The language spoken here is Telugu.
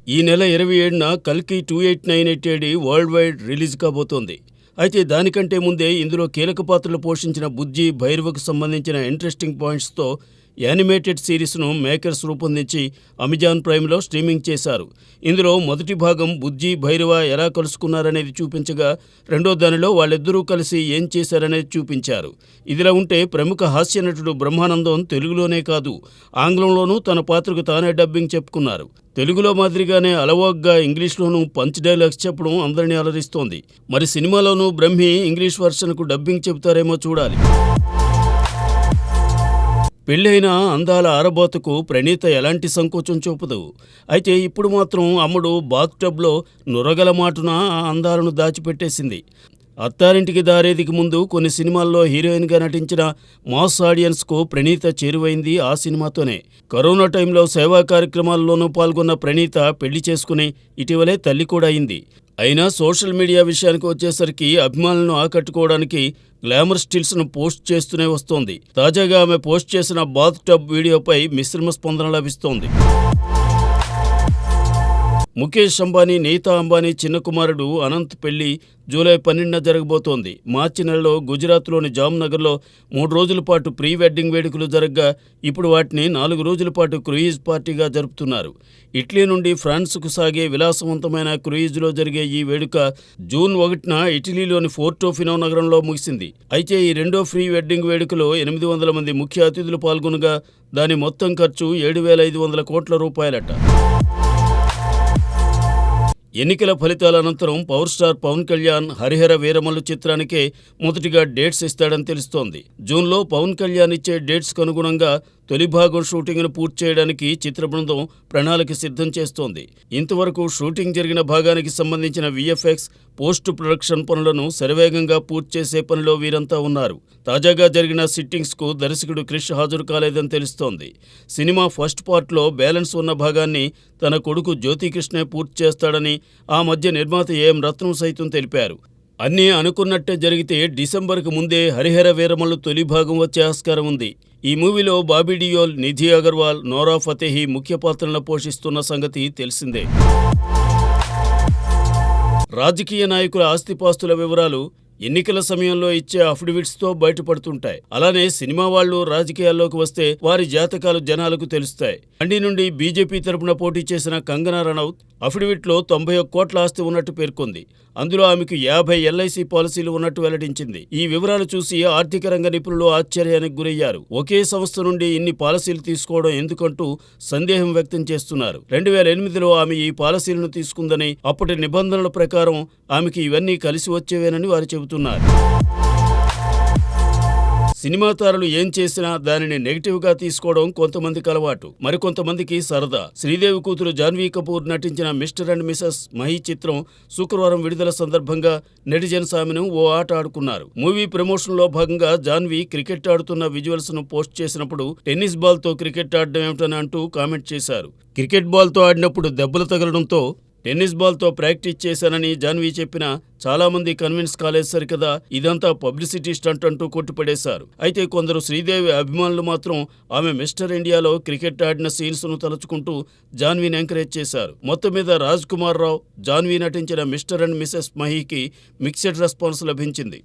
ఈ నెల 27న 'కల్కి 2898 AD' వరల్డ్ వైడ్ రిలీజ్ కాబోతోంది. అయితే దానికంటే ముందే ఇందులో కీలక పాత్రలు పోషించిన బుజ్జి, భైరవకు సంబంధించిన ఇంట్రెస్టింగ్ పాయింట్స్తో యానిమేటెడ్ సిరీస్ను మేకర్స్ రూపొందించి అమెజాన్ ప్రైమ్లో స్ట్రీమింగ్ చేశారు. ఇందులో మొదటి భాగం బుజ్జి, భైరవ ఎలా కలుసుకున్నారనేది చూపించగా, రెండో దానిలో వాళ్ళిద్దరూ కలిసి ఏం చేశారనేది చూపించారు. ఇదిలా ఉంటే ప్రముఖ హాస్య నటుడు బ్రహ్మానందం తెలుగులోనే కాదు, ఆంగ్లంలోనూ తన పాత్రకు తానే డబ్బింగ్ చెప్పుకున్నారు. తెలుగులో మాదిరిగానే అలవోగ్గా ఇంగ్లీష్లోనూ పంచ్ డైలాగ్స్ చెప్పడం అందరినీ అలరిస్తోంది. మరి సినిమాలోనూ బ్రహ్మి ఇంగ్లీష్ వర్షన్కు డబ్బింగ్ చెబుతారేమో చూడాలి. పెళ్ళైన అందాల ఆరబోతకు ప్రణీత ఎలాంటి సంకోచం చూపదు. అయితే ఇప్పుడు మాత్రం అమ్ముడు బాత్టబ్లో నురగల మాటున ఆ అందాలను దాచిపెట్టేసింది. అత్తారింటికి దారేదికి ముందు కొన్ని సినిమాల్లో హీరోయిన్గా నటించిన మాస్ ఆడియన్స్కు ప్రణీత చేరువైంది ఆ సినిమాతోనే. కరోనా టైంలో సేవా కార్యక్రమాల్లోనూ పాల్గొన్న ప్రణీత పెళ్లి చేసుకుని ఇటీవలే తల్లి కూడా అయింది. అయినా సోషల్ మీడియా విషయానికి వచ్చేసరికి అభిమానులను ఆకట్టుకోవడానికి గ్లామర్ స్టిల్స్ను పోస్ట్ చేస్తూనే వస్తోంది. తాజాగా ఆమె పోస్ట్ చేసిన బాత్ టబ్ వీడియోపై మిశ్రమ స్పందన లభిస్తోంది. ముఖేష్ అంబానీ, నీతా అంబానీ చిన్న కుమారుడు అనంత్ పెళ్లి జూలై 12న జరగబోతోంది. మార్చి నెలలో గుజరాత్లోని జామ్నగర్లో 3 రోజుల పాటు ప్రీ వెడ్డింగ్ వేడుకలు జరగ్గా ఇప్పుడు వాటిని 4 రోజుల పాటు క్రూయిజ్ పార్టీగా జరుపుతున్నారు. ఇటలీ నుండి ఫ్రాన్స్కు సాగే విలాసవంతమైన క్రూయిజ్లో జరిగే ఈ వేడుక జూన్ 1న ఇటలీలోని పోర్టోఫినో నగరంలో ముగిసింది. అయితే ఈ రెండో ప్రీ వెడ్డింగ్ వేడుకలో 800 మంది ముఖ్య అతిథులు పాల్గొనగా దాని మొత్తం ఖర్చు 7,500 కోట్ల రూపాయలట. ఎన్నికల ఫలితాల అనంతరం పవర్ స్టార్ పవన్ కళ్యాణ్ హరిహర వీరమల్లు చిత్రానికే మొదటిగా డేట్స్ ఇస్తాడని తెలుస్తోంది. జూన్లో పవన్ కళ్యాణ్ ఇచ్చే డేట్స్కు అనుగుణంగా తొలి భాగం షూటింగ్ను పూర్తి చేయడానికి చిత్ర బృందం ప్రణాళిక సిద్ధం చేస్తోంది. ఇంతవరకు షూటింగ్ జరిగిన భాగానికి సంబంధించిన VFX, పోస్ట్ ప్రొడక్షన్ పనులను శరవేగంగా పూర్తి చేసే పనిలో వీరంతా ఉన్నారు. తాజాగా జరిగిన సిట్టింగ్స్కు దర్శకుడు క్రిష్ హాజరు కాలేదని తెలుస్తోంది. సినిమా ఫస్ట్ పార్ట్లో బ్యాలెన్స్ ఉన్న భాగాన్ని తన కొడుకు జ్యోతికృష్ణే పూర్తి చేస్తాడని ఆ మధ్య నిర్మాత AM రత్నం సైతం తెలిపారు. అన్నీ అనుకున్నట్టే జరిగితే డిసెంబర్కు ముందే హరిహర వీరమల్లు తొలి భాగం వచ్చే ఆస్కారం ఉంది. ఈ మూవీలో బాబీ డియోల్, నిధి అగర్వాల్, నోరా ఫతేహి ముఖ్య పాత్రలను పోషిస్తున్న సంగతి తెలిసిందే. రాజకీయ నాయకుల ఆస్తిపాస్తుల వివరాలు ఎన్నికల సమయంలో ఇచ్చే అఫిడవిట్స్తో బయటపడుతుంటాయి. అలానే సినిమా వాళ్ళు రాజకీయాల్లోకి వస్తే వారి జాతకాలు జనాలకు తెలుస్తాయి. మండి నుండి బీజేపీ తరపున పోటీ చేసిన కంగనా రనౌత్ అఫిడవిట్లో 91 కోట్ల ఆస్తి ఉన్నట్టు పేర్కొంది. అందులో ఆమెకు 50 LIC పాలసీలు ఉన్నట్టు వెల్లడించింది. ఈ వివరాలు చూసి ఆర్థిక రంగ నిపుణులు ఆశ్చర్యానికి గురయ్యారు. ఒకే సంస్థ నుండి ఇన్ని పాలసీలు తీసుకోవడం ఎందుకంటూ సందేహం వ్యక్తం చేస్తున్నారు. 2008లో ఆమె ఈ పాలసీలను తీసుకుందని, అప్పటి నిబంధనల ప్రకారం ఆమెకి ఇవన్నీ కలిసి వచ్చేవేనని వారు చెబుతున్నారు. సినిమా తారలు ఏం చేసినా దానిని నెగిటివ్గా తీసుకోవడం కొంతమందికి అలవాటు, మరికొంతమందికి సరదా. శ్రీదేవి కూతురు జాన్వీ కపూర్ నటించిన మిస్టర్ అండ్ మిసెస్ మహి చిత్రం శుక్రవారం విడుదల సందర్భంగా నెటిజన్స్ ఆమెను ఓ ఆట ఆడుకున్నారు. మూవీ ప్రమోషన్లో భాగంగా జాన్వీ క్రికెట్ ఆడుతున్న విజువల్స్ను పోస్ట్ చేసినప్పుడు టెన్నిస్ బాల్తో క్రికెట్ ఆడడం ఏమిటని అంటూ కామెంట్ చేశారు. క్రికెట్ బాల్తో ఆడినప్పుడు దెబ్బలు తగలడంతో టెన్నిస్ బాల్తో ప్రాక్టీస్ చేశానని జాన్వీ చెప్పినా చాలామంది కన్విన్స్ కాలేదు సరికదా, ఇదంతా పబ్లిసిటీ స్టంట్ అంటూ కొట్టిపడేశారు. అయితే కొందరు శ్రీదేవి అభిమానులు మాత్రం ఆమె మిస్టర్ ఇండియాలో క్రికెట్ ఆడిన సీన్స్ను తలుచుకుంటూ జాన్వీని ఎంకరేజ్ చేశారు. మొత్తం మీద రాజ్ కుమార్ రావు, జాన్వీ నటించిన మిస్టర్ అండ్ మిసెస్ మహీకి మిక్స్డ్ రెస్పాన్స్ లభించింది.